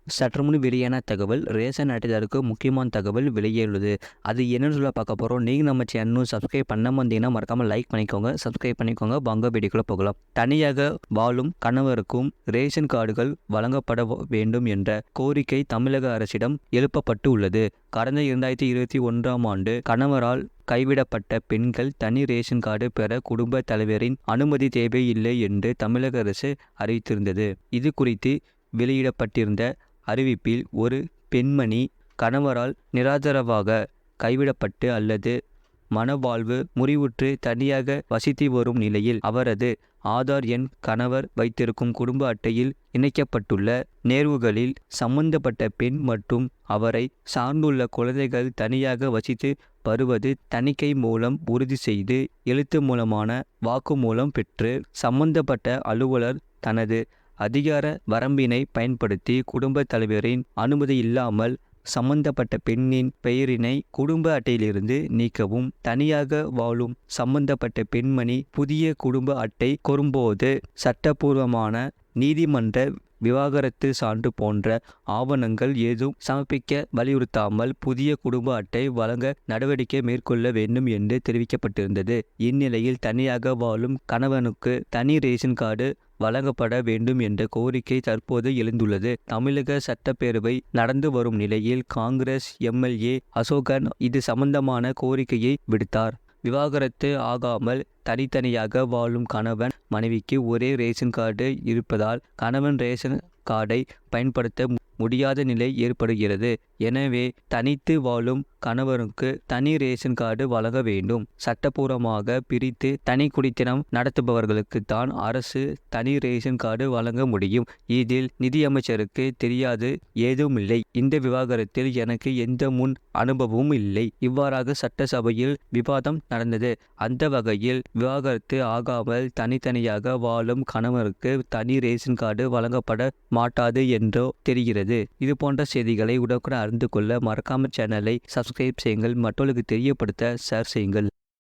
சற்றுமுன் வெளியான தகவல் ரேஷன் அட்டைதாருக்கு முக்கியமான தகவல் வெளியேறுது. அது என்னன்னு சொல்ல பார்க்க போகிறோம். நீங்கள் நம்ம சேனலும் சப்ஸ்கிரைப் பண்ணாமல் வந்தீங்கன்னா மறக்காமல் லைக் பண்ணிக்கோங்க, சப்ஸ்கிரைப் பண்ணிக்கோங்க. வாங்க வீடியோக்குள்ள போகலாம். தனியாக வாழும் கணவருக்கும் ரேஷன் கார்டுகள் வழங்கப்பட வேண்டும் என்ற கோரிக்கை தமிழக அரசிடம் எழுப்பப்பட்டு உள்ளது. கடந்த 2021ஆம் ஆண்டு கணவரால் கைவிடப்பட்ட பெண்கள் தனி ரேஷன் கார்டு பெற குடும்ப தலைவரின் அனுமதி தேவையில்லை என்று தமிழக அரசு அறிவித்திருந்தது. இது குறித்து வெளியிடப்பட்டிருந்த அறிவிப்பில் ஒரு பெண்மணி கணவரால் நிராதரவாக கைவிடப்பட்டு அல்லது மனவாழ்வு முறிவுற்று தனியாக வசித்து வரும் நிலையில் அவரது ஆதார் எண் கணவர் வைத்திருக்கும் குடும்ப அட்டையில் இணைக்கப்பட்டுள்ள நேர்வுகளில் சம்பந்தப்பட்ட பெண் மற்றும் அவரை சார்ந்துள்ள குழந்தைகள் தனியாக வசித்து வருவது தணிக்கை மூலம் உறுதி செய்து எழுத்து மூலமான வாக்குமூலம் பெற்று சம்பந்தப்பட்ட அலுவலர் தனது அதிகார வரம்பினை பயன்படுத்தி குடும்ப தலைவரின் அனுமதி இல்லாமல் சம்பந்தப்பட்ட பெண்ணின் பெயரினை குடும்ப அட்டையிலிருந்து நீக்கவும், தனியாக வாழும் சம்பந்தப்பட்ட பெண்மணி புதிய குடும்ப அட்டை கோரும்போது சட்டபூர்வமான நீதிமன்ற விவாகரத்து சான்று போன்ற ஆவணங்கள் ஏதும் சமர்ப்பிக்க வலியுறுத்தாமல் புதிய குடும்ப அட்டை வழங்க நடவடிக்கை மேற்கொள்ள வேண்டும் என்று தெரிவிக்கப்பட்டிருந்தது. இந்நிலையில் தனியாக வாழும் கணவனுக்கு தனி ரேஷன் கார்டு வழங்கப்பட வேண்டும் என்ற கோரிக்கை தற்போது எழுந்துள்ளது. தமிழக சட்டப்பேரவை நடந்து வரும் நிலையில் காங்கிரஸ் எம்எல்ஏ அசோகன் இது சம்பந்தமான கோரிக்கையை விடுத்தார். விவாகரத்து ஆகாமல் தனித்தனியாக வாழும் கணவன் மனைவிக்கு ஒரே ரேஷன் கார்டு இருப்பதால் கணவன் ரேஷன் கார்டை பயன்படுத்த முடியாத நிலை ஏற்படுகிறது. எனவே தனித்து வாழும் கணவருக்கு தனி ரேஷன் கார்டு வழங்க வேண்டும். சட்டப்பூர்வமாக பிரித்து தனி குடித்தனம் நடத்துபவர்களுக்கு தான் அரசு தனி ரேஷன் கார்டு வழங்க முடியும். இதில் நிதியமைச்சருக்கு தெரியாது ஏதுமில்லை. இந்த விவாகரத்தில் எனக்கு எந்த முன் அனுபவமும் இல்லை. இவ்வாறாக சட்டசபையில் விவாதம் நடந்தது. அந்த வகையில் விவாகரத்து ஆகாமல் தனித்தனியாக வாழும் கணவருக்கு தனி ரேஷன் கார்டு வழங்கப்பட மாட்டாது என்றோ தெரிகிறது. இது போன்ற செய்திகளை உடனுக்குடன் அறிந்து கொள்ள மறக்காம சேனலை சப்ஸ்கிரைப் செய்யுங்கள். மற்றவர்களுக்கு தெரியப்படுத்த ஷேர் செய்யுங்கள்.